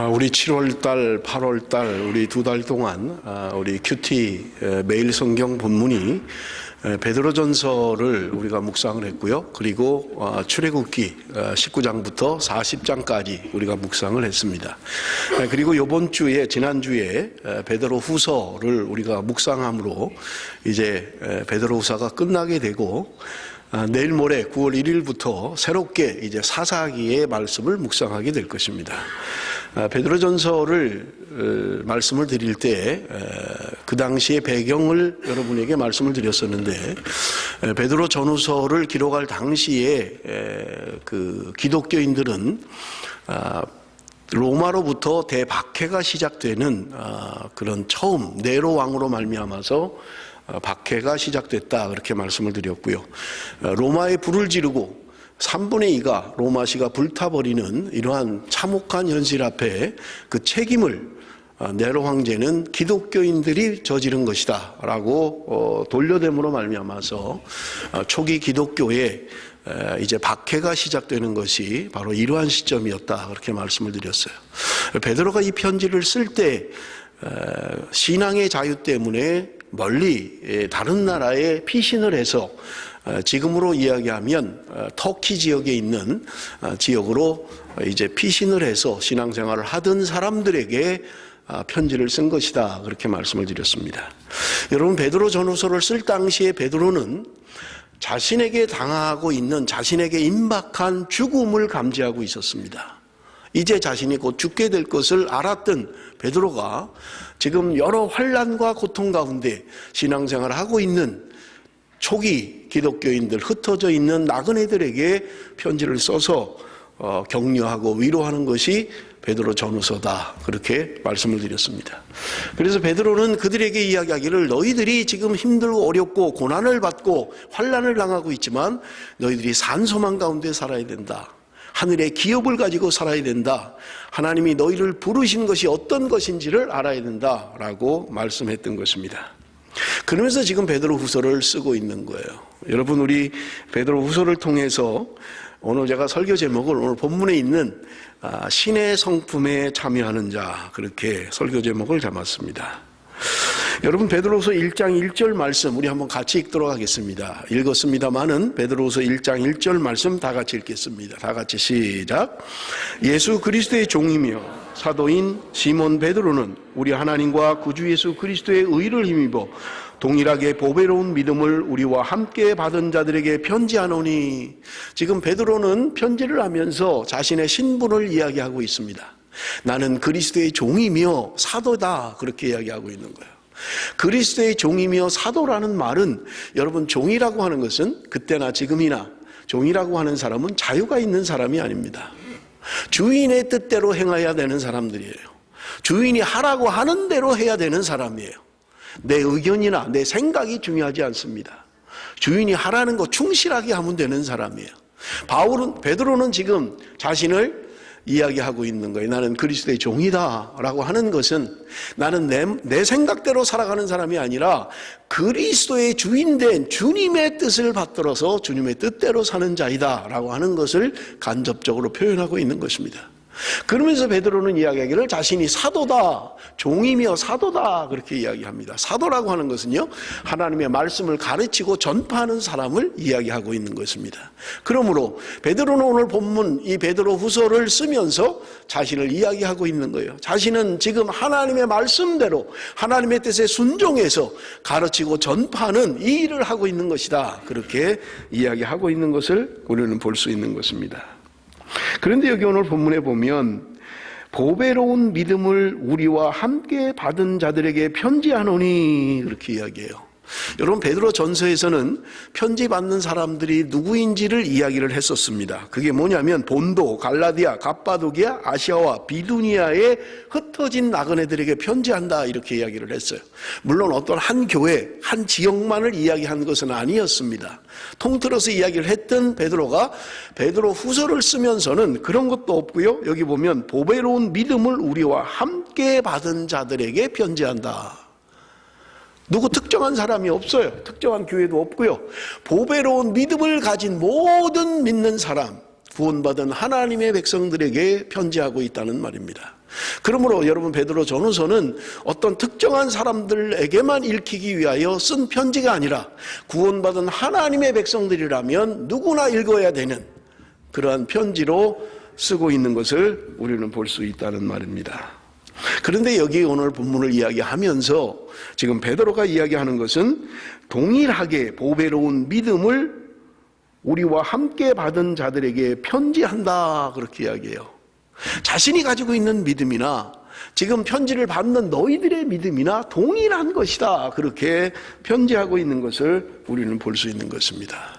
우리 7월달, 8월달 우리 2달 동안 우리 큐티 매일 성경 본문이 베드로전서를 우리가 묵상을 했고요. 그리고 출애굽기 19장부터 40장까지 우리가 묵상을 했습니다. 그리고 이번 주에 지난주에 베드로후서를 우리가 묵상함으로 이제 베드로후서가 끝나게 되고 내일 모레 9월 1일부터 새롭게 이제 사사기의 말씀을 묵상하게 될 것입니다. 베드로전서를 말씀을 드릴 때 그 당시의 배경을 여러분에게 말씀을 드렸었는데, 베드로 전후서를 기록할 당시에 그 기독교인들은 로마로부터 대박해가 시작되는 그런 처음 네로 왕으로 말미암아서 박해가 시작됐다, 그렇게 말씀을 드렸고요. 로마에 불을 지르고 3분의 2가 로마시가 불타버리는 이러한 참혹한 현실 앞에 그 책임을 네로 황제는 기독교인들이 저지른 것이다 라고 돌려됨으로 말미암아서 초기 기독교에 이제 박해가 시작되는 것이 바로 이러한 시점이었다, 그렇게 말씀을 드렸어요. 베드로가 이 편지를 쓸 때 신앙의 자유 때문에 멀리 다른 나라에 피신을 해서 지금으로 이야기하면 터키 지역에 있는 지역으로 이제 피신을 해서 신앙생활을 하던 사람들에게 편지를 쓴 것이다, 그렇게 말씀을 드렸습니다. 여러분, 베드로 전후서를 쓸 당시에 베드로는 자신에게 당하고 있는, 자신에게 임박한 죽음을 감지하고 있었습니다. 이제 자신이 곧 죽게 될 것을 알았던 베드로가 지금 여러 환난과 고통 가운데 신앙생활을 하고 있는 초기 기독교인들, 흩어져 있는 나그네들에게 편지를 써서 격려하고 위로하는 것이 베드로 전후서다, 그렇게 말씀을 드렸습니다. 그래서 베드로는 그들에게 이야기하기를, 너희들이 지금 힘들고 어렵고 고난을 받고 환난을 당하고 있지만 너희들이 산소망 가운데 살아야 된다. 하늘의 기업을 가지고 살아야 된다. 하나님이 너희를 부르신 것이 어떤 것인지를 알아야 된다라고 말씀했던 것입니다. 그러면서 지금 베드로후서를 쓰고 있는 거예요. 여러분, 우리 베드로후서를 통해서 오늘 제가 설교 제목을 오늘 본문에 있는 신의 성품에 참여하는 자, 그렇게 설교 제목을 잡았습니다. 여러분, 베드로후서 1장 1절 말씀 우리 한번 같이 읽도록 하겠습니다. 읽었습니다마는 베드로후서 1장 1절 말씀 다 같이 읽겠습니다. 다 같이 시작. 예수 그리스도의 종이며 사도인 시몬 베드로는 우리 하나님과 구주 예수 그리스도의 의를 힘입어 동일하게 보배로운 믿음을 우리와 함께 받은 자들에게 편지하노니. 지금 베드로는 편지를 하면서 자신의 신분을 이야기하고 있습니다. 나는 그리스도의 종이며 사도다, 그렇게 이야기하고 있는 거예요. 그리스도의 종이며 사도라는 말은, 여러분, 종이라고 하는 것은 그때나 지금이나 종이라고 하는 사람은 자유가 있는 사람이 아닙니다. 주인의 뜻대로 행해야 되는 사람들이에요. 주인이 하라고 하는 대로 해야 되는 사람이에요. 내 의견이나 내 생각이 중요하지 않습니다. 주인이 하라는 거 충실하게 하면 되는 사람이에요. 베드로는 지금 자신을 이야기하고 있는 거예요. 나는 그리스도의 종이다 라고 하는 것은, 나는 내 생각대로 살아가는 사람이 아니라 그리스도의 주인된 주님의 뜻을 받들어서 주님의 뜻대로 사는 자이다 라고 하는 것을 간접적으로 표현하고 있는 것입니다. 그러면서 베드로는 이야기하기를 자신이 사도다, 종이며 사도다, 그렇게 이야기합니다. 사도라고 하는 것은요, 하나님의 말씀을 가르치고 전파하는 사람을 이야기하고 있는 것입니다. 그러므로 베드로는 오늘 본문 이 베드로 후서를 쓰면서 자신을 이야기하고 있는 거예요. 자신은 지금 하나님의 말씀대로 하나님의 뜻에 순종해서 가르치고 전파하는 이 일을 하고 있는 것이다, 그렇게 이야기하고 있는 것을 우리는 볼 수 있는 것입니다. 그런데 여기 오늘 본문에 보면 보배로운 믿음을 우리와 함께 받은 자들에게 편지하노니, 그렇게 이야기해요. 여러분, 베드로 전서에서는 편지 받는 사람들이 누구인지를 이야기를 했었습니다. 그게 뭐냐면 본도, 갈라디아, 갑바도기아, 아시아와 비두니아에 흩어진 나그네들에게 편지한다, 이렇게 이야기를 했어요. 물론 어떤 한 교회, 한 지역만을 이야기한 것은 아니었습니다. 통틀어서 이야기를 했던 베드로가 베드로 후서를 쓰면서는 그런 것도 없고요. 여기 보면 보배로운 믿음을 우리와 함께 받은 자들에게 편지한다. 누구 특정한 사람이 없어요. 특정한 교회도 없고요. 보배로운 믿음을 가진 모든 믿는 사람, 구원받은 하나님의 백성들에게 편지하고 있다는 말입니다. 그러므로 여러분, 베드로 전후서는 어떤 특정한 사람들에게만 읽히기 위하여 쓴 편지가 아니라 구원받은 하나님의 백성들이라면 누구나 읽어야 되는 그러한 편지로 쓰고 있는 것을 우리는 볼 수 있다는 말입니다. 그런데 여기 오늘 본문을 이야기하면서 지금 베드로가 이야기하는 것은 동일하게 보배로운 믿음을 우리와 함께 받은 자들에게 편지한다, 그렇게 이야기해요. 자신이 가지고 있는 믿음이나 지금 편지를 받는 너희들의 믿음이나 동일한 것이다, 그렇게 편지하고 있는 것을 우리는 볼 수 있는 것입니다.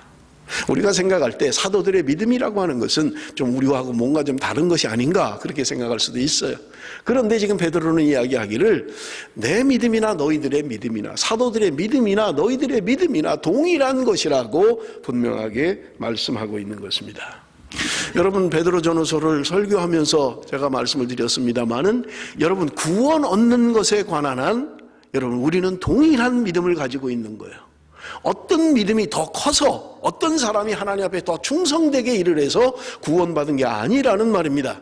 우리가 생각할 때 사도들의 믿음이라고 하는 것은 좀 우리하고 뭔가 좀 다른 것이 아닌가, 그렇게 생각할 수도 있어요. 그런데 지금 베드로는 이야기하기를 내 믿음이나 너희들의 믿음이나 사도들의 믿음이나 너희들의 믿음이나 동일한 것이라고 분명하게 말씀하고 있는 것입니다. 여러분, 베드로 전후서를 설교하면서 제가 말씀을 드렸습니다마는 여러분, 구원 얻는 것에 관한 한 여러분, 우리는 동일한 믿음을 가지고 있는 거예요. 어떤 믿음이 더 커서 어떤 사람이 하나님 앞에 더 충성되게 일을 해서 구원받은 게 아니라는 말입니다.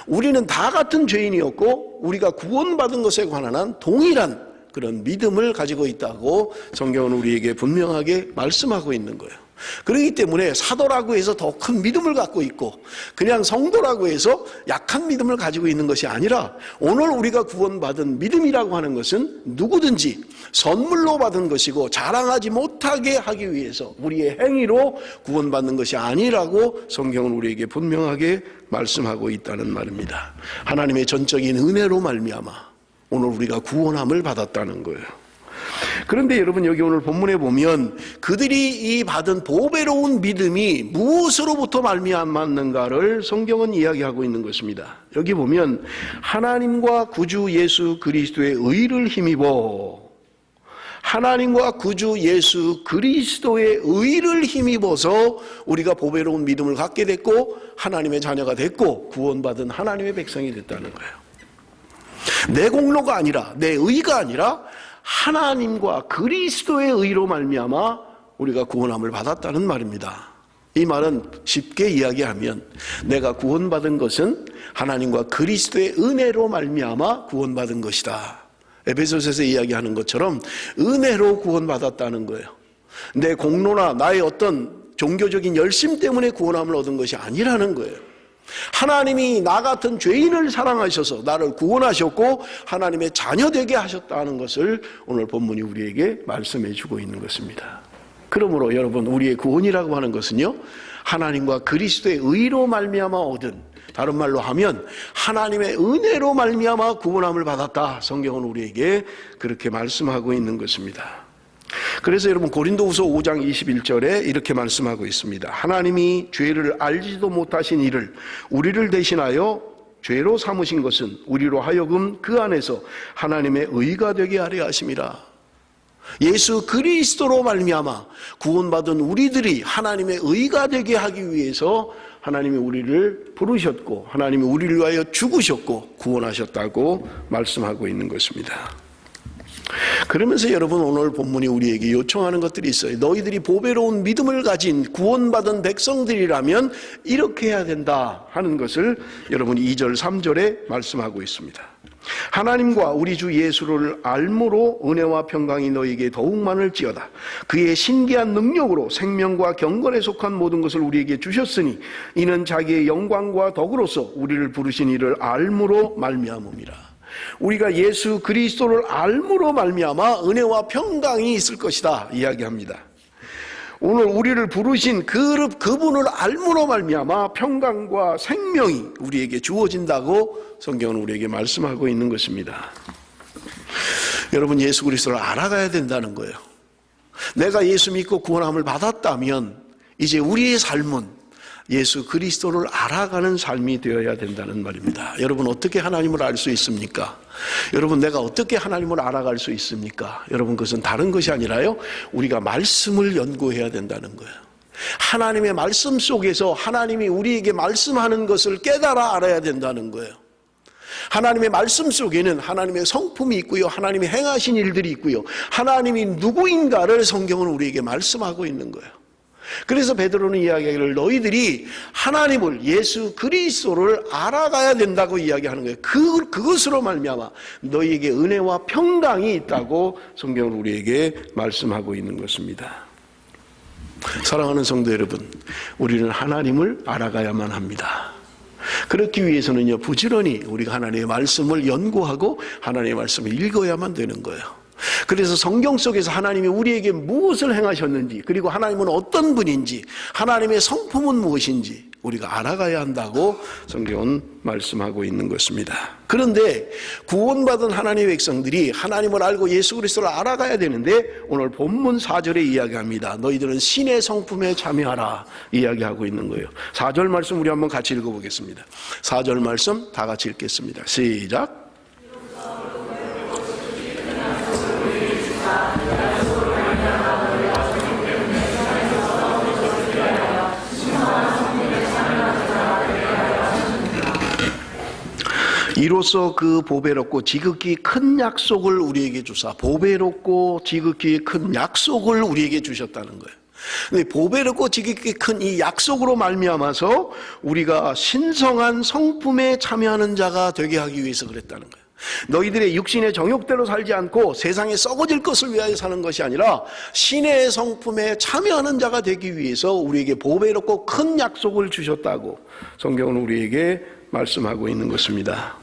우리는 다 같은 죄인이었고 우리가 구원받은 것에 관한 한 동일한 그런 믿음을 가지고 있다고 성경은 우리에게 분명하게 말씀하고 있는 거예요. 그렇기 때문에 사도라고 해서 더 큰 믿음을 갖고 있고 그냥 성도라고 해서 약한 믿음을 가지고 있는 것이 아니라 오늘 우리가 구원받은 믿음이라고 하는 것은 누구든지 선물로 받은 것이고 자랑하지 못하게 하기 위해서 우리의 행위로 구원받는 것이 아니라고 성경은 우리에게 분명하게 말씀하고 있다는 말입니다. 하나님의 전적인 은혜로 말미암아 오늘 우리가 구원함을 받았다는 거예요. 그런데 여러분, 여기 오늘 본문에 보면 그들이 이 받은 보배로운 믿음이 무엇으로부터 말미암았는가를 성경은 이야기하고 있는 것입니다. 여기 보면 하나님과 구주 예수 그리스도의 의를 힘입어, 하나님과 구주 예수 그리스도의 의를 힘입어서 우리가 보배로운 믿음을 갖게 됐고 하나님의 자녀가 됐고 구원받은 하나님의 백성이 됐다는 거예요. 내 공로가 아니라, 내 의가 아니라 하나님과 그리스도의 의로 말미암아 우리가 구원함을 받았다는 말입니다. 이 말은 쉽게 이야기하면 내가 구원받은 것은 하나님과 그리스도의 은혜로 말미암아 구원받은 것이다. 에베소서에서 이야기하는 것처럼 은혜로 구원받았다는 거예요. 내 공로나 나의 어떤 종교적인 열심 때문에 구원함을 얻은 것이 아니라는 거예요. 하나님이 나 같은 죄인을 사랑하셔서 나를 구원하셨고 하나님의 자녀 되게 하셨다는 것을 오늘 본문이 우리에게 말씀해 주고 있는 것입니다. 그러므로 여러분, 우리의 구원이라고 하는 것은요, 하나님과 그리스도의 의로 말미암아 얻은, 다른 말로 하면 하나님의 은혜로 말미암아 구원함을 받았다. 성경은 우리에게 그렇게 말씀하고 있는 것입니다. 그래서 여러분, 고린도후서 5장 21절에 이렇게 말씀하고 있습니다. 하나님이 죄를 알지도 못하신 이를 우리를 대신하여 죄로 삼으신 것은 우리로 하여금 그 안에서 하나님의 의가 되게 하려 하심이라. 예수 그리스도로 말미암아 구원받은 우리들이 하나님의 의가 되게 하기 위해서 하나님이 우리를 부르셨고 하나님이 우리를 위하여 죽으셨고 구원하셨다고 말씀하고 있는 것입니다. 그러면서 여러분, 오늘 본문이 우리에게 요청하는 것들이 있어요. 너희들이 보배로운 믿음을 가진 구원받은 백성들이라면 이렇게 해야 된다 하는 것을 여러분 2절 3절에 말씀하고 있습니다. 하나님과 우리 주 예수를 알므로 은혜와 평강이 너희에게 더욱 많을지어다. 그의 신기한 능력으로 생명과 경건에 속한 모든 것을 우리에게 주셨으니 이는 자기의 영광과 덕으로서 우리를 부르신 이를 알므로 말미암음이라. 우리가 예수 그리스도를 알므로 말미암아 은혜와 평강이 있을 것이다 이야기합니다. 오늘 우리를 부르신 그분을 알므로 말미암아 평강과 생명이 우리에게 주어진다고 성경은 우리에게 말씀하고 있는 것입니다. 여러분, 예수 그리스도를 알아가야 된다는 거예요. 내가 예수 믿고 구원함을 받았다면 이제 우리의 삶은 예수 그리스도를 알아가는 삶이 되어야 된다는 말입니다. 여러분, 어떻게 하나님을 알 수 있습니까? 여러분, 내가 어떻게 하나님을 알아갈 수 있습니까? 여러분, 그것은 다른 것이 아니라요, 우리가 말씀을 연구해야 된다는 거예요. 하나님의 말씀 속에서 하나님이 우리에게 말씀하는 것을 깨달아 알아야 된다는 거예요. 하나님의 말씀 속에는 하나님의 성품이 있고요, 하나님이 행하신 일들이 있고요, 하나님이 누구인가를 성경은 우리에게 말씀하고 있는 거예요. 그래서 베드로는 이야기하기를 너희들이 하나님을, 예수 그리스도를 알아가야 된다고 이야기하는 거예요. 그것으로 말미암아 너희에게 은혜와 평강이 있다고 성경은 우리에게 말씀하고 있는 것입니다. 사랑하는 성도 여러분, 우리는 하나님을 알아가야만 합니다. 그렇기 위해서는요, 부지런히 우리가 하나님의 말씀을 연구하고 하나님의 말씀을 읽어야만 되는 거예요. 그래서 성경 속에서 하나님이 우리에게 무엇을 행하셨는지, 그리고 하나님은 어떤 분인지, 하나님의 성품은 무엇인지 우리가 알아가야 한다고 성경은 말씀하고 있는 것입니다. 그런데 구원받은 하나님의 백성들이 하나님을 알고 예수 그리스도를 알아가야 되는데 오늘 본문 4절에 이야기합니다. 너희들은 신의 성품에 참여하라 이야기하고 있는 거예요. 4절 말씀 우리 한번 같이 읽어보겠습니다. 4절 말씀 다 같이 읽겠습니다. 시작. 이로써 그 보배롭고 지극히 큰 약속을 우리에게 주사, 보배롭고 지극히 큰 약속을 우리에게 주셨다는 거예요. 근데 보배롭고 지극히 큰 이 약속으로 말미암아서 우리가 신성한 성품에 참여하는 자가 되게 하기 위해서 그랬다는 거예요. 너희들의 육신의 정욕대로 살지 않고 세상에 썩어질 것을 위하여 사는 것이 아니라 신의 성품에 참여하는 자가 되기 위해서 우리에게 보배롭고 큰 약속을 주셨다고 성경은 우리에게 말씀하고 있는 것입니다.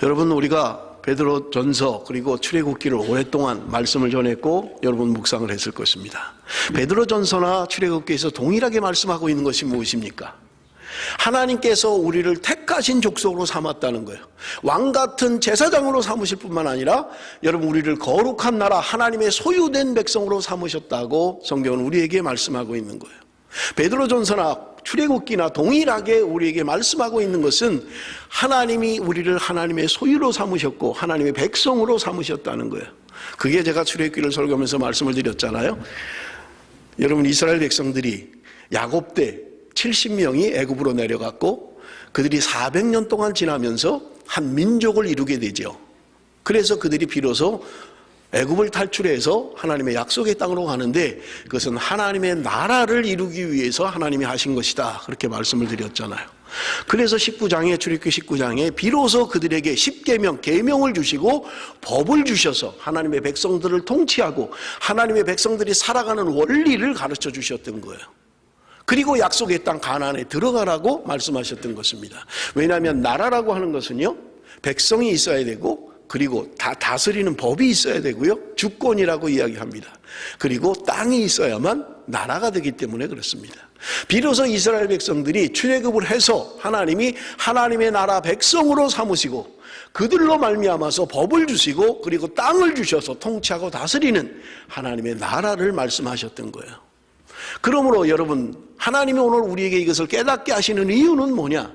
여러분, 우리가 베드로 전서 그리고 출애굽기를 오랫동안 말씀을 전했고 여러분 묵상을 했을 것입니다. 베드로 전서나 출애굽기에서 동일하게 말씀하고 있는 것이 무엇입니까? 하나님께서 우리를 택하신 족속으로 삼았다는 거예요. 왕 같은 제사장으로 삼으실 뿐만 아니라 여러분 우리를 거룩한 나라, 하나님의 소유된 백성으로 삼으셨다고 성경은 우리에게 말씀하고 있는 거예요. 베드로전서나 출애굽기나 동일하게 우리에게 말씀하고 있는 것은 하나님이 우리를 하나님의 소유로 삼으셨고 하나님의 백성으로 삼으셨다는 거예요. 그게 제가 출애굽기를 설교하면서 말씀을 드렸잖아요. 여러분, 이스라엘 백성들이 야곱 때 70명이 애굽으로 내려갔고 그들이 400년 동안 지나면서 한 민족을 이루게 되죠. 그래서 그들이 비로소 애굽을 탈출해서 하나님의 약속의 땅으로 가는데 그것은 하나님의 나라를 이루기 위해서 하나님이 하신 것이다, 그렇게 말씀을 드렸잖아요. 그래서 19장에, 출애굽기 19장에 비로소 그들에게 10계명, 계명을 주시고 법을 주셔서 하나님의 백성들을 통치하고 하나님의 백성들이 살아가는 원리를 가르쳐 주셨던 거예요. 그리고 약속의 땅 가나안에 들어가라고 말씀하셨던 것입니다. 왜냐하면 나라라고 하는 것은요, 백성이 있어야 되고 그리고 다스리는 법이 있어야 되고요, 주권이라고 이야기합니다. 그리고 땅이 있어야만 나라가 되기 때문에 그렇습니다. 비로소 이스라엘 백성들이 출애굽을 해서 하나님이 하나님의 나라 백성으로 삼으시고 그들로 말미암아서 법을 주시고 그리고 땅을 주셔서 통치하고 다스리는 하나님의 나라를 말씀하셨던 거예요. 그러므로 여러분, 하나님이 오늘 우리에게 이것을 깨닫게 하시는 이유는 뭐냐?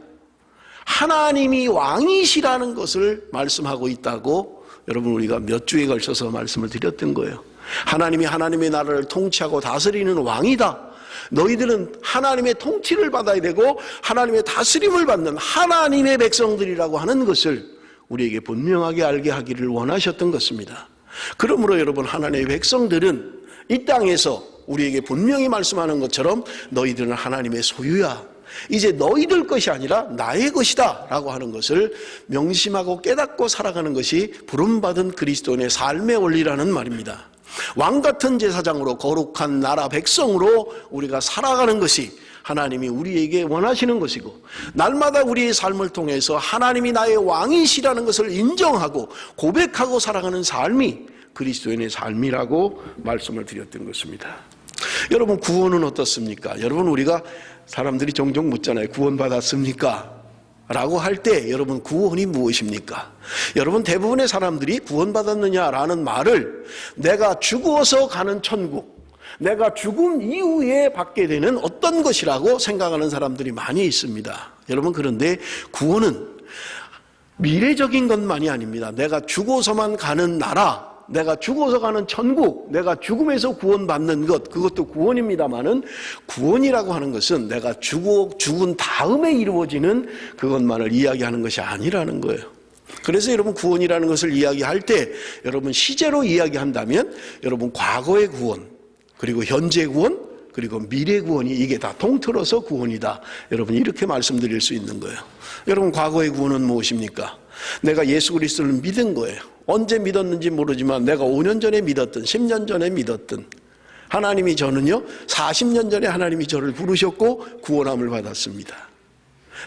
하나님이 왕이시라는 것을 말씀하고 있다고 여러분 우리가 몇 주에 걸쳐서 말씀을 드렸던 거예요. 하나님이 하나님의 나라를 통치하고 다스리는 왕이다. 너희들은 하나님의 통치를 받아야 되고 하나님의 다스림을 받는 하나님의 백성들이라고 하는 것을 우리에게 분명하게 알게 하기를 원하셨던 것입니다. 그러므로 여러분, 하나님의 백성들은 이 땅에서 우리에게 분명히 말씀하는 것처럼 너희들은 하나님의 소유야, 이제 너희들 것이 아니라 나의 것이다 라고 하는 것을 명심하고 깨닫고 살아가는 것이 부름받은 그리스도인의 삶의 원리라는 말입니다. 왕같은 제사장으로 거룩한 나라 백성으로 우리가 살아가는 것이 하나님이 우리에게 원하시는 것이고, 날마다 우리의 삶을 통해서 하나님이 나의 왕이시라는 것을 인정하고 고백하고 살아가는 삶이 그리스도인의 삶이라고 말씀을 드렸던 것입니다. 여러분, 구원은 어떻습니까? 여러분, 우리가 사람들이 종종 묻잖아요. 구원받았습니까? 라고 할 때 여러분, 구원이 무엇입니까? 여러분, 대부분의 사람들이 구원받았느냐라는 말을 내가 죽어서 가는 천국, 내가 죽음 이후에 받게 되는 어떤 것이라고 생각하는 사람들이 많이 있습니다. 여러분, 그런데 구원은 미래적인 것만이 아닙니다. 내가 죽어서만 가는 나라, 내가 죽어서 가는 천국, 내가 죽음에서 구원받는 것, 그것도 구원입니다마는 구원이라고 하는 것은 내가 죽은 다음에 이루어지는 그것만을 이야기하는 것이 아니라는 거예요. 그래서 여러분, 구원이라는 것을 이야기할 때 여러분, 시제로 이야기한다면 여러분, 과거의 구원, 그리고 현재 구원, 그리고 미래 구원이 이게 다 통틀어서 구원이다. 여러분 이렇게 말씀드릴 수 있는 거예요. 여러분 과거의 구원은 무엇입니까? 내가 예수 그리스도를 믿은 거예요. 언제 믿었는지 모르지만 내가 5년 전에 믿었든 10년 전에 믿었든 하나님이 저는요 40년 전에 하나님이 저를 부르셨고 구원함을 받았습니다.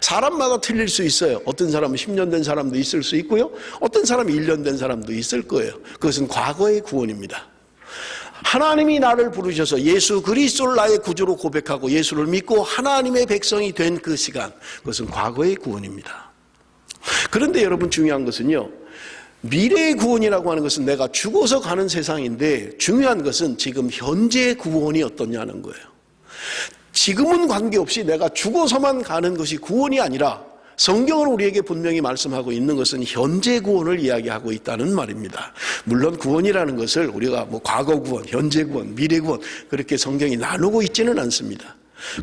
사람마다 틀릴 수 있어요. 어떤 사람은 10년 된 사람도 있을 수 있고요. 어떤 사람은 1년 된 사람도 있을 거예요. 그것은 과거의 구원입니다. 하나님이 나를 부르셔서 예수 그리스도를 나의 구주로 고백하고 예수를 믿고 하나님의 백성이 된 그 시간, 그것은 과거의 구원입니다. 그런데 여러분 중요한 것은요, 미래의 구원이라고 하는 것은 내가 죽어서 가는 세상인데 중요한 것은 지금 현재의 구원이 어떠냐는 거예요. 지금은 관계없이 내가 죽어서만 가는 것이 구원이 아니라 성경은 우리에게 분명히 말씀하고 있는 것은 현재 구원을 이야기하고 있다는 말입니다. 물론 구원이라는 것을 우리가 과거 구원, 현재 구원, 미래 구원 그렇게 성경이 나누고 있지는 않습니다.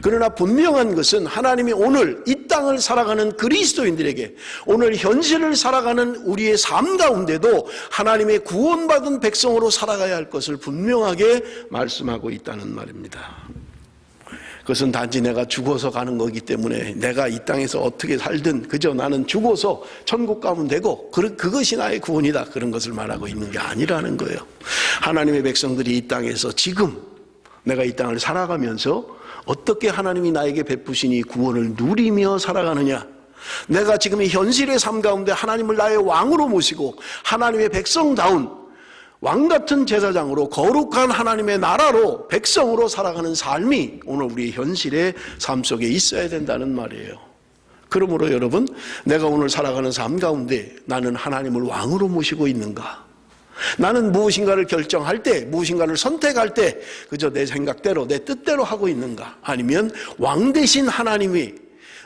그러나 분명한 것은 하나님이 오늘 이 땅을 살아가는 그리스도인들에게 오늘 현실을 살아가는 우리의 삶 가운데도 하나님의 구원받은 백성으로 살아가야 할 것을 분명하게 말씀하고 있다는 말입니다. 그것은 단지 내가 죽어서 가는 거기 때문에 내가 이 땅에서 어떻게 살든 그저 나는 죽어서 천국 가면 되고 그것이 나의 구원이다 그런 것을 말하고 있는 게 아니라는 거예요. 하나님의 백성들이 이 땅에서 지금 내가 이 땅을 살아가면서 어떻게 하나님이 나에게 베푸신 이 구원을 누리며 살아가느냐, 내가 지금 이 현실의 삶 가운데 하나님을 나의 왕으로 모시고 하나님의 백성다운 왕같은 제사장으로 거룩한 하나님의 나라로 백성으로 살아가는 삶이 오늘 우리 현실의 삶 속에 있어야 된다는 말이에요. 그러므로 여러분, 내가 오늘 살아가는 삶 가운데 나는 하나님을 왕으로 모시고 있는가? 나는 무엇인가를 결정할 때, 무엇인가를 선택할 때 그저 내 생각대로, 내 뜻대로 하고 있는가? 아니면 왕 대신 하나님이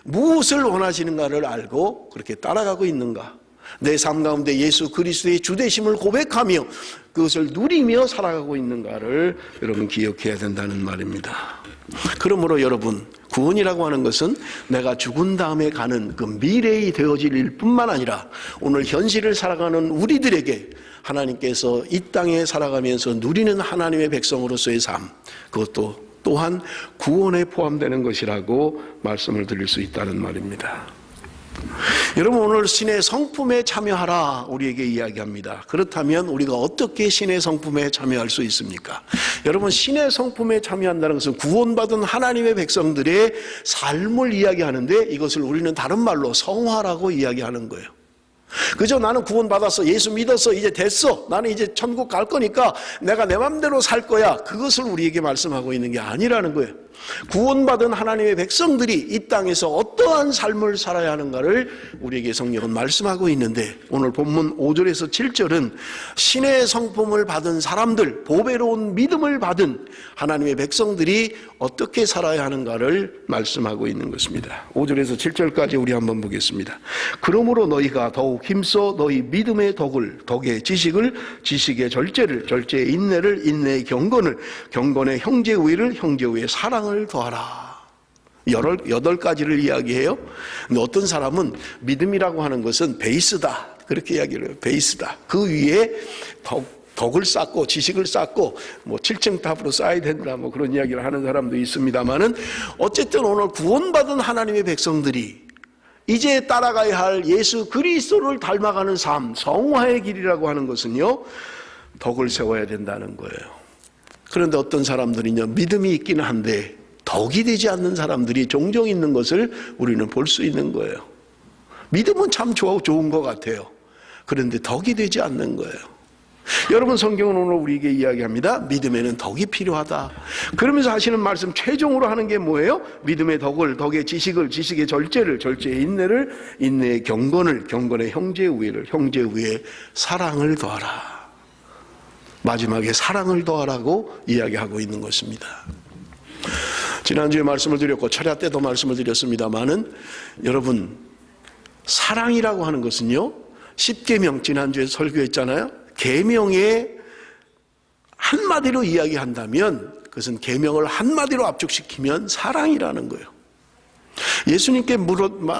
무엇을 원하시는가를 알고 그렇게 따라가고 있는가? 내 삶 가운데 예수 그리스도의 주되심을 고백하며 그것을 누리며 살아가고 있는가를 여러분 기억해야 된다는 말입니다. 그러므로 여러분, 구원이라고 하는 것은 내가 죽은 다음에 가는 그 미래의 되어질 일뿐만 아니라 오늘 현실을 살아가는 우리들에게 하나님께서 이 땅에 살아가면서 누리는 하나님의 백성으로서의 삶, 그것도 또한 구원에 포함되는 것이라고 말씀을 드릴 수 있다는 말입니다. 여러분, 오늘 신의 성품에 참여하라 우리에게 이야기합니다. 그렇다면 우리가 어떻게 신의 성품에 참여할 수 있습니까? 여러분, 신의 성품에 참여한다는 것은 구원받은 하나님의 백성들의 삶을 이야기하는데 이것을 우리는 다른 말로 성화라고 이야기하는 거예요. 그저 나는 구원받았어, 예수 믿었어, 이제 됐어, 나는 이제 천국 갈 거니까 내가 내 맘대로 살 거야, 그것을 우리에게 말씀하고 있는 게 아니라는 거예요. 구원받은 하나님의 백성들이 이 땅에서 어떠한 삶을 살아야 하는가를 우리에게 성경은 말씀하고 있는데, 오늘 본문 5절에서 7절은 신의 성품을 받은 사람들, 보배로운 믿음을 받은 하나님의 백성들이 어떻게 살아야 하는가를 말씀하고 있는 것입니다. 5절에서 7절까지 우리 한번 보겠습니다. 그러므로 너희가 더욱 힘써 너희 믿음의 덕을, 덕의 지식을, 지식의 절제를, 절제의 인내를, 인내의 경건을, 경건의 형제우애를, 형제우애의 사랑을 더하라. 8가지를 이야기해요. 근데 어떤 사람은 믿음이라고 하는 것은 베이스다, 그렇게 이야기를 해요. 베이스다. 그 위에 덕을 쌓고 지식을 쌓고 7층 탑으로 쌓아야 된다, 그런 이야기를 하는 사람도 있습니다만은, 어쨌든 오늘 구원받은 하나님의 백성들이 이제 따라가야 할 예수 그리스도를 닮아가는 삶, 성화의 길이라고 하는 것은요, 덕을 세워야 된다는 거예요. 그런데 어떤 사람들은요, 믿음이 있기는 한데 덕이 되지 않는 사람들이 종종 있는 것을 우리는 볼 수 있는 거예요. 믿음은 참 좋은 것 같아요. 그런데 덕이 되지 않는 거예요. 여러분, 성경은 오늘 우리에게 이야기합니다. 믿음에는 덕이 필요하다. 그러면서 하시는 말씀, 최종으로 하는 게 뭐예요? 믿음의 덕을, 덕의 지식을, 지식의 절제를, 절제의 인내를, 인내의 경건을, 경건의 형제우애를, 형제우애의 사랑을 더하라. 마지막에 사랑을 더하라고 이야기하고 있는 것입니다. 지난주에 말씀을 드렸고 철야 때도 말씀을 드렸습니다마는, 여러분, 사랑이라고 하는 것은요, 십계명, 지난주에 설교했잖아요. 계명의 한마디로 이야기한다면 그것은 계명을 한마디로 압축시키면 사랑이라는 거예요. 예수님께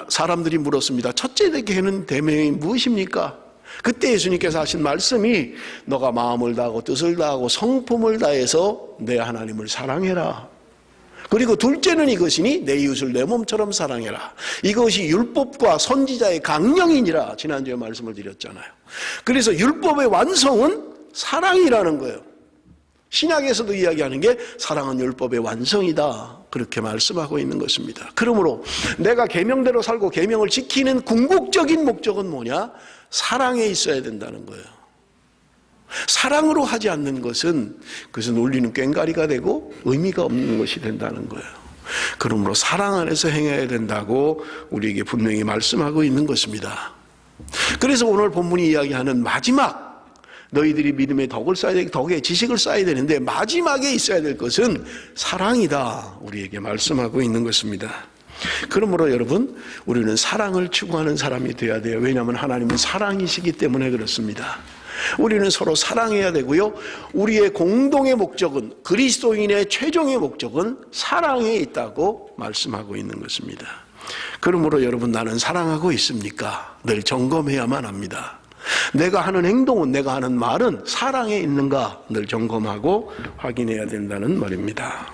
사람들이 물었습니다. 첫째 계명이 무엇입니까? 그때 예수님께서 하신 말씀이 너가 마음을 다하고 뜻을 다하고 성품을 다해서 내 하나님을 사랑해라. 그리고 둘째는 이것이니 내 이웃을 내 몸처럼 사랑해라. 이것이 율법과 선지자의 강령이니라. 지난주에 말씀을 드렸잖아요. 그래서 율법의 완성은 사랑이라는 거예요. 신약에서도 이야기하는 게 사랑은 율법의 완성이다. 그렇게 말씀하고 있는 것입니다. 그러므로 내가 계명대로 살고 계명을 지키는 궁극적인 목적은 뭐냐? 사랑에 있어야 된다는 거예요. 사랑으로 하지 않는 것은 그것은 울리는 꽹과리가 되고 의미가 없는 것이 된다는 거예요. 그러므로 사랑 안에서 행해야 된다고 우리에게 분명히 말씀하고 있는 것입니다. 그래서 오늘 본문이 이야기하는 마지막, 너희들이 믿음의 덕을 쌓아야 되고 덕의 지식을 쌓아야 되는데 마지막에 있어야 될 것은 사랑이다. 우리에게 말씀하고 있는 것입니다. 그러므로 여러분, 우리는 사랑을 추구하는 사람이 되어야 돼요. 왜냐하면 하나님은 사랑이시기 때문에 그렇습니다. 우리는 서로 사랑해야 되고요. 우리의 공동의 목적은, 그리스도인의 최종의 목적은 사랑에 있다고 말씀하고 있는 것입니다. 그러므로 여러분, 나는 사랑하고 있습니까? 늘 점검해야만 합니다. 내가 하는 행동은, 내가 하는 말은 사랑에 있는가 늘 점검하고 확인해야 된다는 말입니다.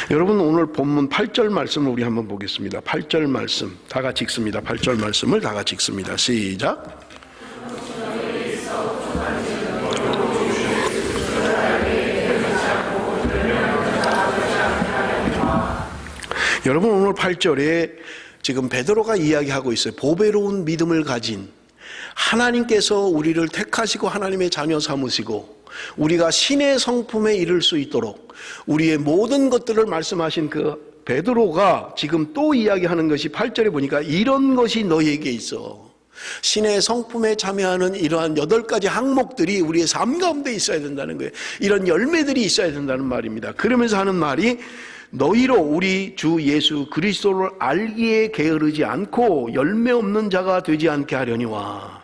여러분, 오늘 본문 8절 말씀을 우리 한번 보겠습니다. 8절 말씀 다 같이 읽습니다. 8절 말씀을 다 같이 읽습니다. 시작. 여러분, 오늘 8절에 지금 베드로가 이야기하고 있어요. 보배로운 믿음을 가진 하나님께서 우리를 택하시고 하나님의 자녀 삼으시고 우리가 신의 성품에 이를 수 있도록 우리의 모든 것들을 말씀하신 그 베드로가 지금 또 이야기하는 것이 8절에 보니까 이런 것이 너희에게 있어. 신의 성품에 참여하는 이러한 8가지 항목들이 우리의 삶 가운데 있어야 된다는 거예요. 이런 열매들이 있어야 된다는 말입니다. 그러면서 하는 말이 너희로 우리 주 예수 그리스도를 알기에 게으르지 않고 열매 없는 자가 되지 않게 하려니와.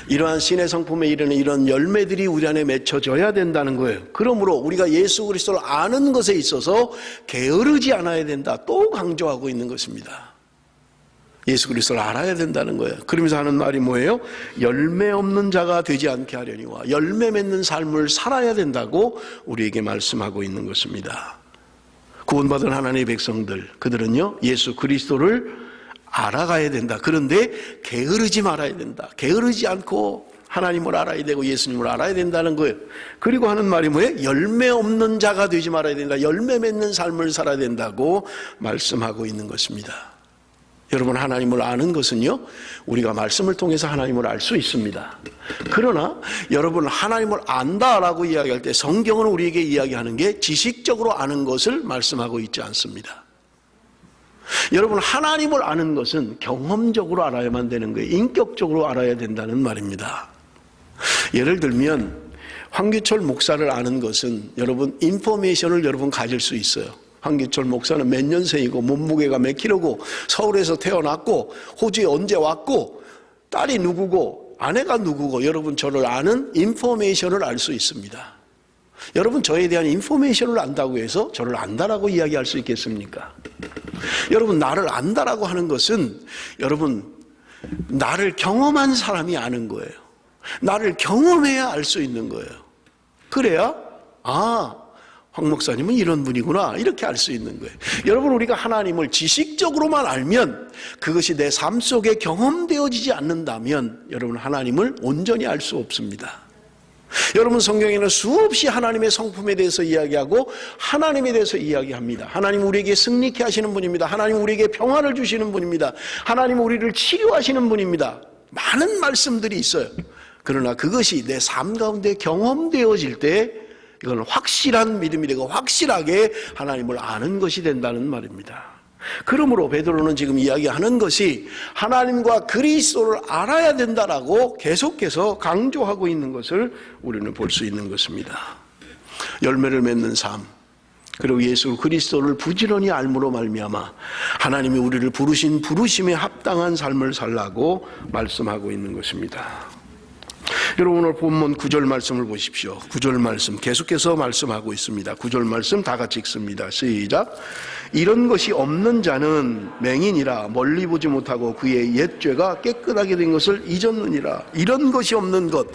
이러한 신의 성품에 이르는 이런 열매들이 우리 안에 맺혀져야 된다는 거예요. 그러므로 우리가 예수 그리스도를 아는 것에 있어서 게으르지 않아야 된다. 또 강조하고 있는 것입니다. 예수 그리스도를 알아야 된다는 거예요. 그러면서 하는 말이 뭐예요? 열매 없는 자가 되지 않게 하려니와. 열매 맺는 삶을 살아야 된다고 우리에게 말씀하고 있는 것입니다. 구원받은 하나님의 백성들, 그들은요 예수 그리스도를 알아가야 된다. 그런데 게으르지 말아야 된다. 게으르지 않고 하나님을 알아야 되고 예수님을 알아야 된다는 거예요. 그리고 하는 말이 뭐예요? 열매 없는 자가 되지 말아야 된다. 열매 맺는 삶을 살아야 된다고 말씀하고 있는 것입니다. 여러분, 하나님을 아는 것은요 우리가 말씀을 통해서 하나님을 알 수 있습니다. 그러나 여러분, 하나님을 안다라고 이야기할 때 성경은 우리에게 이야기하는 게 지식적으로 아는 것을 말씀하고 있지 않습니다. 여러분, 하나님을 아는 것은 경험적으로 알아야만 되는 거예요. 인격적으로 알아야 된다는 말입니다. 예를 들면 황규철 목사를 아는 것은 여러분 인포메이션을 여러분 가질 수 있어요. 황규철 목사는 몇 년생이고 몸무게가 몇 킬로고 서울에서 태어났고 호주에 언제 왔고 딸이 누구고 아내가 누구고 여러분 저를 아는 인포메이션을 알 수 있습니다. 여러분, 저에 대한 인포메이션을 안다고 해서 저를 안다라고 이야기할 수 있겠습니까? 여러분, 나를 안다라고 하는 것은 여러분 나를 경험한 사람이 아는 거예요. 나를 경험해야 알 수 있는 거예요. 그래야 황 목사님은 이런 분이구나 이렇게 알 수 있는 거예요. 여러분, 우리가 하나님을 지식적으로만 알면 그것이 내 삶 속에 경험되어지지 않는다면 여러분 하나님을 온전히 알 수 없습니다. 여러분, 성경에는 수없이 하나님의 성품에 대해서 이야기하고 하나님에 대해서 이야기합니다. 하나님 우리에게 승리케 하시는 분입니다. 하나님 우리에게 평화를 주시는 분입니다. 하나님 우리를 치료하시는 분입니다. 많은 말씀들이 있어요. 그러나 그것이 내 삶 가운데 경험되어질 때 이건 확실한 믿음이 되고 확실하게 하나님을 아는 것이 된다는 말입니다. 그러므로 베드로는 지금 이야기하는 것이 하나님과 그리스도를 알아야 된다라고 계속해서 강조하고 있는 것을 우리는 볼 수 있는 것입니다. 열매를 맺는 삶, 그리고 예수 그리스도를 부지런히 알므로 말미암아 하나님이 우리를 부르신 부르심에 합당한 삶을 살라고 말씀하고 있는 것입니다. 여러분 오늘 본문 9절 말씀을 보십시오. 9절 말씀 계속해서 말씀하고 있습니다. 9절 말씀 다 같이 읽습니다. 시작. 이런 것이 없는 자는 맹인이라 멀리 보지 못하고 그의 옛 죄가 깨끗하게 된 것을 잊었느니라. 이런 것이 없는 것,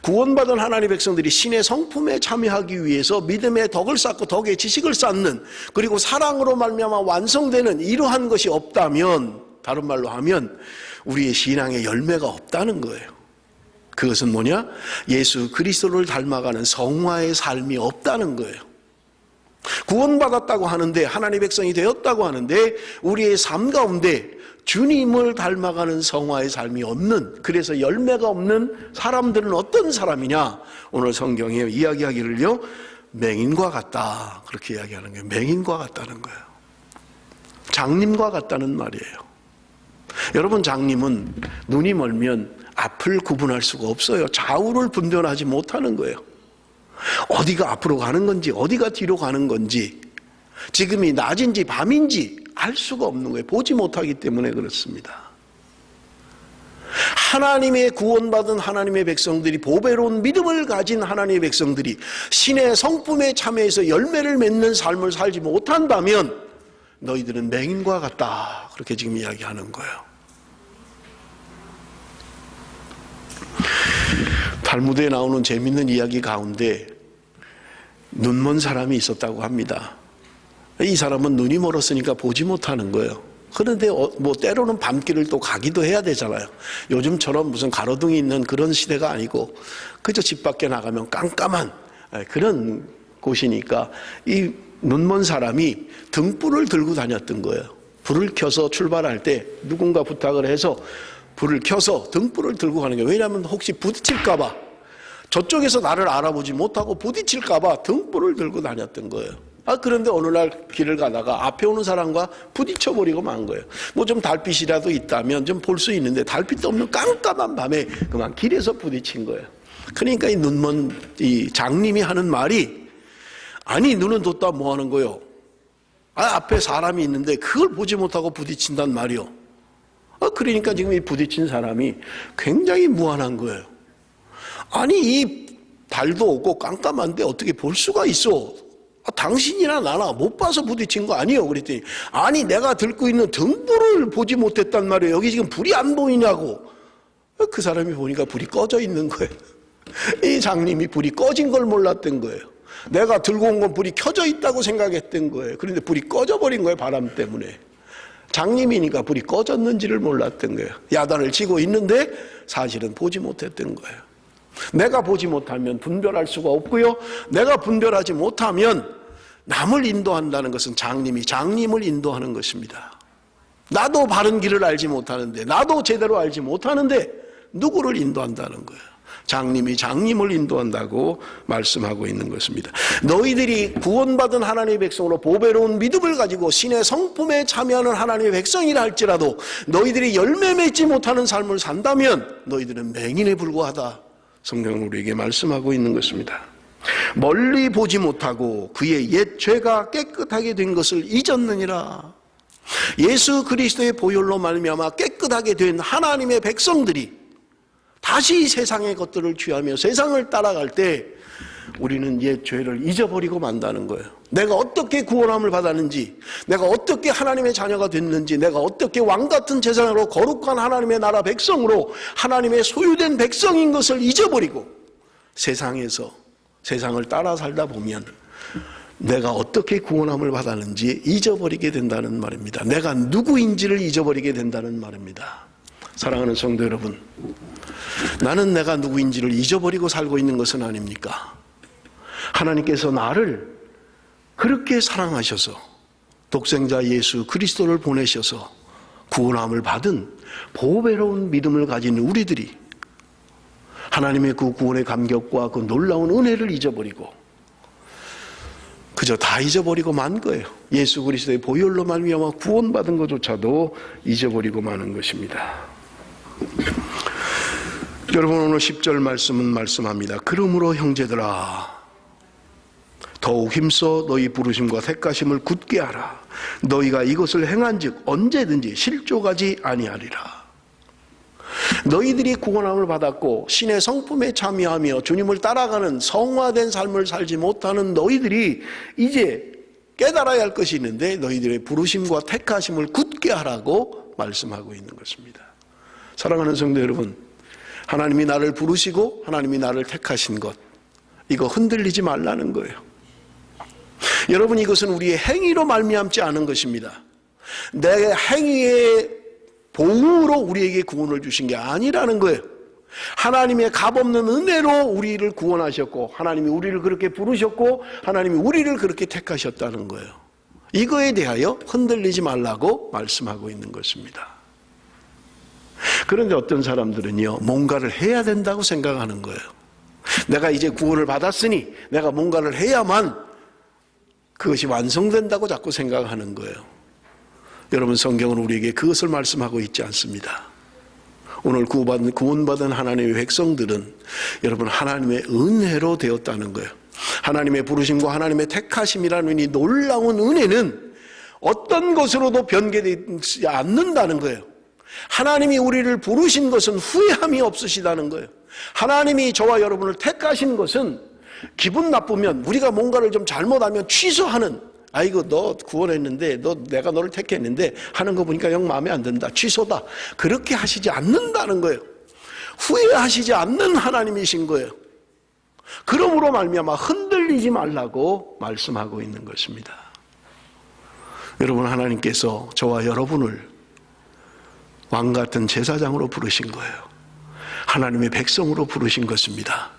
구원받은 하나님의 백성들이 신의 성품에 참여하기 위해서 믿음의 덕을 쌓고 덕의 지식을 쌓는, 그리고 사랑으로 말미암아 완성되는 이러한 것이 없다면, 다른 말로 하면 우리의 신앙의 열매가 없다는 거예요. 그것은 뭐냐? 예수 그리스도를 닮아가는 성화의 삶이 없다는 거예요. 구원받았다고 하는데, 하나님의 백성이 되었다고 하는데 우리의 삶 가운데 주님을 닮아가는 성화의 삶이 없는, 그래서 열매가 없는 사람들은 어떤 사람이냐? 오늘 성경에 이야기하기를요, 맹인과 같다, 그렇게 이야기하는 거예요. 맹인과 같다는 거예요. 장님과 같다는 말이에요. 여러분, 장님은 눈이 멀면 앞을 구분할 수가 없어요. 좌우를 분별하지 못하는 거예요. 어디가 앞으로 가는 건지 어디가 뒤로 가는 건지, 지금이 낮인지 밤인지 알 수가 없는 거예요. 보지 못하기 때문에 그렇습니다. 하나님의 구원받은 하나님의 백성들이, 보배로운 믿음을 가진 하나님의 백성들이 신의 성품에 참여해서 열매를 맺는 삶을 살지 못한다면 너희들은 맹인과 같다, 그렇게 지금 이야기하는 거예요. 탈무드에 나오는 재밌는 이야기 가운데 눈먼 사람이 있었다고 합니다. 이 사람은 눈이 멀었으니까 보지 못하는 거예요. 그런데 뭐 때로는 밤길을 또 가기도 해야 되잖아요. 요즘처럼 무슨 가로등이 있는 그런 시대가 아니고 그저 집 밖에 나가면 깜깜한 그런 곳이니까 이 눈먼 사람이 등불을 들고 다녔던 거예요. 불을 켜서 출발할 때 누군가 부탁을 해서 불을 켜서 등불을 들고 가는 거예요. 왜냐하면 혹시 부딪힐까 봐, 저쪽에서 나를 알아보지 못하고 부딪힐까 봐 등불을 들고 다녔던 거예요. 그런데 어느 날 길을 가다가 앞에 오는 사람과 부딪혀버리고 만 거예요. 뭐 좀 달빛이라도 있다면 좀 볼 수 있는데 달빛도 없는 깜깜한 밤에 그만 길에서 부딪힌 거예요. 그러니까 이 눈먼 이 장님이 하는 말이, 아니 눈은 뒀다 뭐 하는 거요? 앞에 사람이 있는데 그걸 보지 못하고 부딪힌단 말이요. 그러니까 지금 이 부딪힌 사람이 굉장히 무안한 거예요. 아니 이 달도 없고 깜깜한데 어떻게 볼 수가 있어? 당신이나 나나 못 봐서 부딪힌 거 아니에요? 그랬더니 아니 내가 들고 있는 등불을 보지 못했단 말이에요. 여기 지금 불이 안 보이냐고. 그 사람이 보니까 불이 꺼져 있는 거예요. 이 장님이 불이 꺼진 걸 몰랐던 거예요. 내가 들고 온 건 불이 켜져 있다고 생각했던 거예요. 그런데 불이 꺼져버린 거예요. 바람 때문에. 장님이니까 불이 꺼졌는지를 몰랐던 거예요. 야단을 치고 있는데 사실은 보지 못했던 거예요. 내가 보지 못하면 분별할 수가 없고요, 내가 분별하지 못하면 남을 인도한다는 것은 장님을 인도하는 것입니다. 나도 바른 길을 알지 못하는데, 나도 제대로 알지 못하는데 누구를 인도한다는 거예요? 장님을 인도한다고 말씀하고 있는 것입니다. 너희들이 구원받은 하나님의 백성으로 보배로운 믿음을 가지고 신의 성품에 참여하는 하나님의 백성이라 할지라도 너희들이 열매 맺지 못하는 삶을 산다면 너희들은 맹인에 불과하다, 성경은 우리에게 말씀하고 있는 것입니다. 멀리 보지 못하고 그의 옛 죄가 깨끗하게 된 것을 잊었느니라. 예수 그리스도의 보혈로 말미암아 깨끗하게 된 하나님의 백성들이 다시 세상의 것들을 취하며 세상을 따라갈 때 우리는 옛 죄를 잊어버리고 만다는 거예요. 내가 어떻게 구원함을 받았는지, 내가 어떻게 하나님의 자녀가 됐는지, 내가 어떻게 왕같은 제사장으로 거룩한 하나님의 나라 백성으로 하나님의 소유된 백성인 것을 잊어버리고 세상에서 세상을 따라 살다 보면 내가 어떻게 구원함을 받았는지 잊어버리게 된다는 말입니다. 내가 누구인지를 잊어버리게 된다는 말입니다. 사랑하는 성도 여러분, 나는 내가 누구인지를 잊어버리고 살고 있는 것은 아닙니까? 하나님께서 나를 그렇게 사랑하셔서 독생자 예수 그리스도를 보내셔서 구원함을 받은 보배로운 믿음을 가진 우리들이 하나님의 그 구원의 감격과 그 놀라운 은혜를 잊어버리고 그저 다 잊어버리고 만 거예요. 예수 그리스도의 보혈로 말미암아 구원받은 것조차도 잊어버리고 마는 것입니다. 여러분, 오늘 10절 말씀은 말씀합니다. 그러므로 형제들아, 더욱 힘써 너희 부르심과 택하심을 굳게 하라. 너희가 이것을 행한즉 언제든지 실족하지 아니하리라. 너희들이 구원함을 받았고 신의 성품에 참여하며 주님을 따라가는 성화된 삶을 살지 못하는 너희들이 이제 깨달아야 할 것이 있는데 너희들의 부르심과 택하심을 굳게 하라고 말씀하고 있는 것입니다. 사랑하는 성도 여러분, 하나님이 나를 부르시고 하나님이 나를 택하신 것, 이거 흔들리지 말라는 거예요. 여러분, 이것은 우리의 행위로 말미암지 않은 것입니다. 내 행위의 보응으로 우리에게 구원을 주신 게 아니라는 거예요. 하나님의 값없는 은혜로 우리를 구원하셨고 하나님이 우리를 그렇게 부르셨고 하나님이 우리를 그렇게 택하셨다는 거예요. 이거에 대하여 흔들리지 말라고 말씀하고 있는 것입니다. 그런데 어떤 사람들은요, 뭔가를 해야 된다고 생각하는 거예요. 내가 이제 구원을 받았으니 내가 뭔가를 해야만 그것이 완성된다고 자꾸 생각하는 거예요. 여러분, 성경은 우리에게 그것을 말씀하고 있지 않습니다. 오늘 구원받은 하나님의 백성들은 여러분 하나님의 은혜로 되었다는 거예요. 하나님의 부르심과 하나님의 택하심이라는 이 놀라운 은혜는 어떤 것으로도 변개되지 않는다는 거예요. 하나님이 우리를 부르신 것은 후회함이 없으시다는 거예요. 하나님이 저와 여러분을 택하신 것은 기분 나쁘면, 우리가 뭔가를 좀 잘못하면 취소하는, 아이고 너 구원했는데 내가 너를 택했는데 하는 거 보니까 영 마음에 안 든다, 취소다, 그렇게 하시지 않는다는 거예요. 후회하시지 않는 하나님이신 거예요. 그러므로 말미암아 흔들리지 말라고 말씀하고 있는 것입니다. 여러분, 하나님께서 저와 여러분을 왕같은 제사장으로 부르신 거예요. 하나님의 백성으로 부르신 것입니다.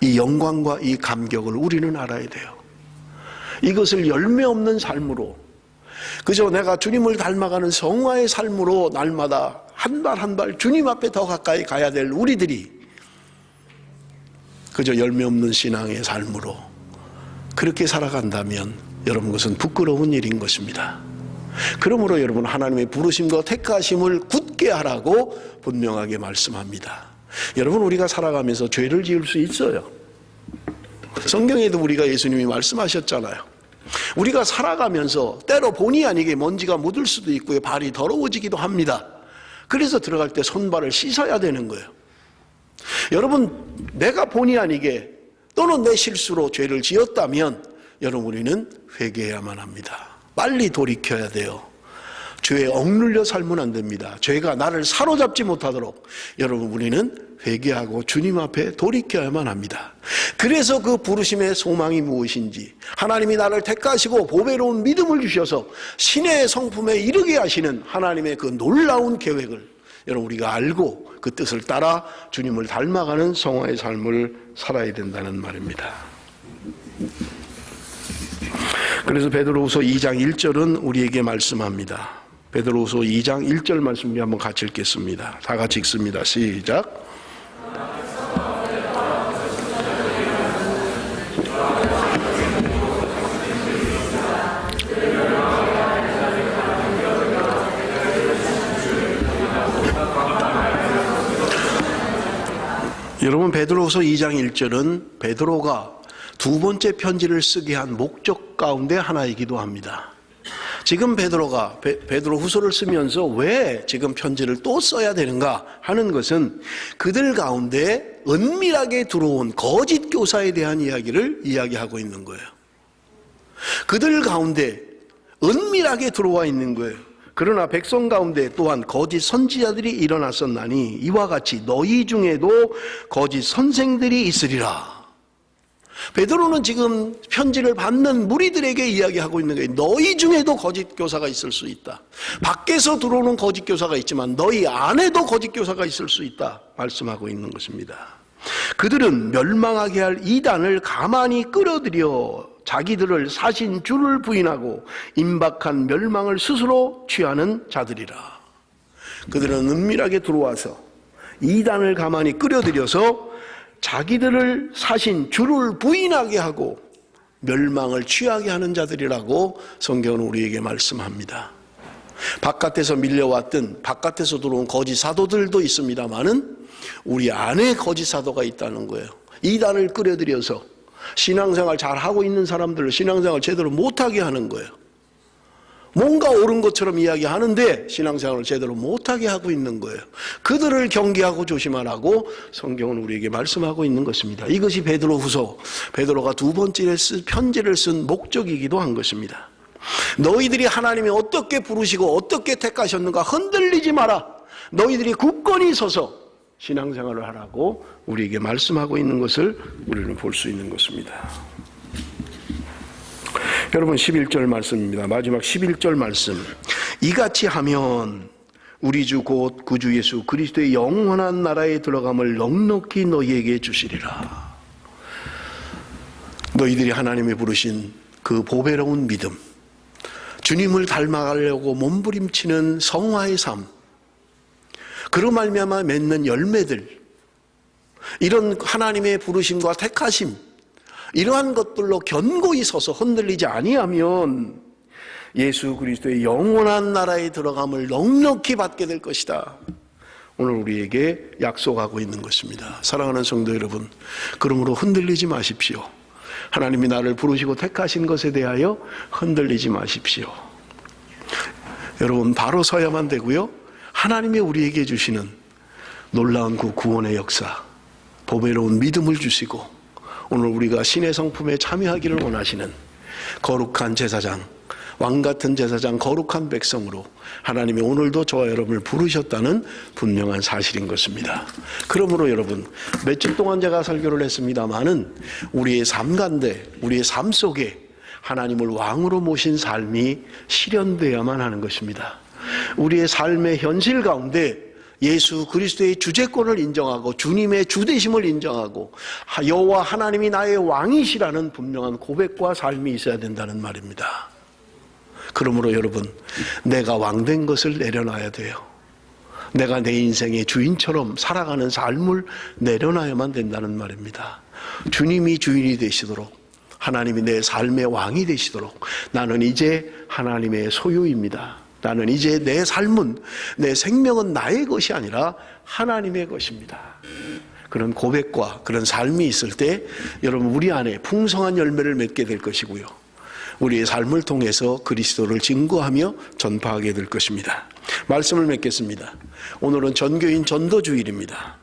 이 영광과 이 감격을 우리는 알아야 돼요. 이것을 열매 없는 삶으로, 그저 내가 주님을 닮아가는 성화의 삶으로 날마다 한 발 한 발 주님 앞에 더 가까이 가야 될 우리들이 그저 열매 없는 신앙의 삶으로 그렇게 살아간다면 여러분, 그것은 부끄러운 일인 것입니다. 그러므로 여러분, 하나님의 부르심과 택하심을 굳게 하라고 분명하게 말씀합니다. 여러분, 우리가 살아가면서 죄를 지을 수 있어요. 성경에도 우리가 예수님이 말씀하셨잖아요. 우리가 살아가면서 때로 본의 아니게 먼지가 묻을 수도 있고요, 발이 더러워지기도 합니다. 그래서 들어갈 때 손발을 씻어야 되는 거예요. 여러분, 내가 본의 아니게 또는 내 실수로 죄를 지었다면 여러분, 우리는 회개해야만 합니다. 빨리 돌이켜야 돼요. 죄에 억눌려 살면 안 됩니다. 죄가 나를 사로잡지 못하도록 여러분, 우리는 회개하고 주님 앞에 돌이켜야만 합니다. 그래서 그 부르심의 소망이 무엇인지, 하나님이 나를 택하시고 보배로운 믿음을 주셔서 신의 성품에 이르게 하시는 하나님의 그 놀라운 계획을 여러분, 우리가 알고 그 뜻을 따라 주님을 닮아가는 성화의 삶을 살아야 된다는 말입니다. 그래서 베드로후서 2장 1절은 우리에게 말씀합니다. 베드로후서 2장 1절 말씀 우리 한번 같이 읽겠습니다. 다 같이 읽습니다. 시작. 여러분, 베드로후서 2장 1절은 베드로가 두 번째 편지를 쓰게 한 목적 가운데 하나이기도 합니다. 지금 베드로가 베드로후서를 쓰면서 왜 지금 편지를 또 써야 되는가 하는 것은 그들 가운데 은밀하게 들어온 거짓 교사에 대한 이야기를 이야기하고 있는 거예요. 그들 가운데 은밀하게 들어와 있는 거예요. 그러나 백성 가운데 또한 거짓 선지자들이 일어났었나니 이와 같이 너희 중에도 거짓 선생들이 있으리라. 베드로는 지금 편지를 받는 무리들에게 이야기하고 있는 거예요. 너희 중에도 거짓 교사가 있을 수 있다. 밖에서 들어오는 거짓 교사가 있지만 너희 안에도 거짓 교사가 있을 수 있다 말씀하고 있는 것입니다. 그들은 멸망하게 할 이단을 가만히 끌어들여 자기들을 사신 주를 부인하고 임박한 멸망을 스스로 취하는 자들이라. 그들은 은밀하게 들어와서 이단을 가만히 끌어들여서 자기들을 사신 주를 부인하게 하고 멸망을 취하게 하는 자들이라고 성경은 우리에게 말씀합니다. 바깥에서 밀려왔던 바깥에서 들어온 거짓 사도들도 있습니다마는 우리 안에 거짓 사도가 있다는 거예요. 이단을 끌어들여서 신앙생활 잘하고 있는 사람들을 신앙생활 제대로 못하게 하는 거예요. 뭔가 옳은 것처럼 이야기하는데 신앙생활을 제대로 못하게 하고 있는 거예요. 그들을 경계하고 조심하라고 성경은 우리에게 말씀하고 있는 것입니다. 이것이 베드로후서, 베드로가 두 번째 편지를 쓴 목적이기도 한 것입니다. 너희들이 하나님이 어떻게 부르시고 어떻게 택하셨는가 흔들리지 마라. 너희들이 굳건히 서서 신앙생활을 하라고 우리에게 말씀하고 있는 것을 우리는 볼 수 있는 것입니다. 여러분 11절 말씀입니다. 마지막 11절 말씀. 이같이 하면 우리 주 곧 구주 예수 그리스도의 영원한 나라에 들어감을 넉넉히 너희에게 주시리라. 너희들이 하나님이 부르신 그 보배로운 믿음, 주님을 닮아가려고 몸부림치는 성화의 삶, 그로 말미암아 맺는 열매들, 이런 하나님의 부르심과 택하심, 이러한 것들로 견고히 서서 흔들리지 아니하면 예수 그리스도의 영원한 나라에 들어감을 넉넉히 받게 될 것이다. 오늘 우리에게 약속하고 있는 것입니다. 사랑하는 성도 여러분, 그러므로 흔들리지 마십시오. 하나님이 나를 부르시고 택하신 것에 대하여 흔들리지 마십시오. 여러분 바로 서야만 되고요, 하나님이 우리에게 주시는 놀라운 그 구원의 역사, 보배로운 믿음을 주시고 오늘 우리가 신의 성품에 참여하기를 원하시는 거룩한 제사장, 왕같은 제사장, 거룩한 백성으로 하나님이 오늘도 저와 여러분을 부르셨다는 분명한 사실인 것입니다. 그러므로 여러분, 며칠 동안 제가 설교를 했습니다마는 우리의 삶 가운데, 우리의 삶 속에 하나님을 왕으로 모신 삶이 실현되어야만 하는 것입니다. 우리의 삶의 현실 가운데 예수 그리스도의 주재권을 인정하고 주님의 주되심을 인정하고 여호와 하나님이 나의 왕이시라는 분명한 고백과 삶이 있어야 된다는 말입니다. 그러므로 여러분, 내가 왕된 것을 내려놔야 돼요. 내가 내 인생의 주인처럼 살아가는 삶을 내려놔야만 된다는 말입니다. 주님이 주인이 되시도록, 하나님이 내 삶의 왕이 되시도록, 나는 이제 하나님의 소유입니다. 나는 이제 내 삶은, 내 생명은 나의 것이 아니라 하나님의 것입니다. 그런 고백과 그런 삶이 있을 때 여러분, 우리 안에 풍성한 열매를 맺게 될 것이고요, 우리의 삶을 통해서 그리스도를 증거하며 전파하게 될 것입니다. 말씀을 맺겠습니다. 오늘은 전교인 전도주일입니다.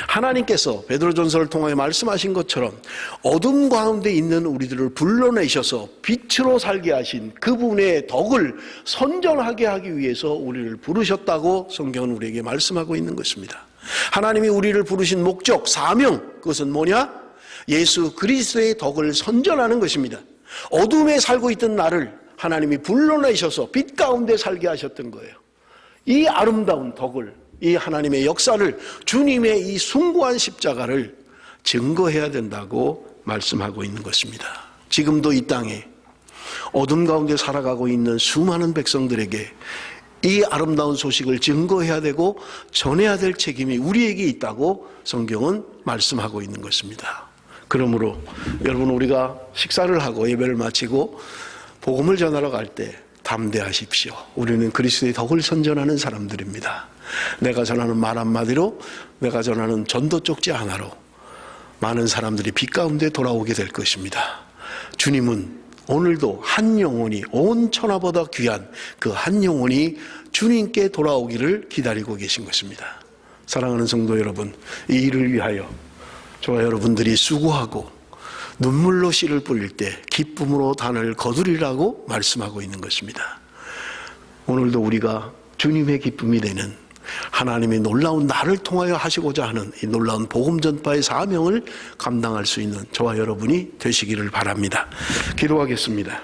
하나님께서 베드로전서를 통하여 말씀하신 것처럼 어둠 가운데 있는 우리들을 불러내셔서 빛으로 살게 하신 그분의 덕을 선전하게 하기 위해서 우리를 부르셨다고 성경은 우리에게 말씀하고 있는 것입니다. 하나님이 우리를 부르신 목적, 사명, 그것은 뭐냐? 예수 그리스도의 덕을 선전하는 것입니다. 어둠에 살고 있던 나를 하나님이 불러내셔서 빛 가운데 살게 하셨던 거예요. 이 아름다운 덕을, 이 하나님의 역사를, 주님의 이 숭고한 십자가를 증거해야 된다고 말씀하고 있는 것입니다. 지금도 이 땅에 어둠 가운데 살아가고 있는 수많은 백성들에게 이 아름다운 소식을 증거해야 되고 전해야 될 책임이 우리에게 있다고 성경은 말씀하고 있는 것입니다. 그러므로 여러분, 우리가 식사를 하고 예배를 마치고 복음을 전하러 갈 때 담대하십시오. 우리는 그리스도의 덕을 선전하는 사람들입니다. 내가 전하는 말 한마디로, 내가 전하는 전도 쪽지 하나로 많은 사람들이 빛 가운데 돌아오게 될 것입니다. 주님은 오늘도 한 영혼이, 온 천하보다 귀한 그 한 영혼이 주님께 돌아오기를 기다리고 계신 것입니다. 사랑하는 성도 여러분, 이 일을 위하여 저와 여러분들이 수고하고 눈물로 씨를 뿌릴 때 기쁨으로 단을 거두리라고 말씀하고 있는 것입니다. 오늘도 우리가 주님의 기쁨이 되는 하나님의 놀라운 나를 통하여 하시고자 하는 이 놀라운 복음 전파의 사명을 감당할 수 있는 저와 여러분이 되시기를 바랍니다. 기도하겠습니다.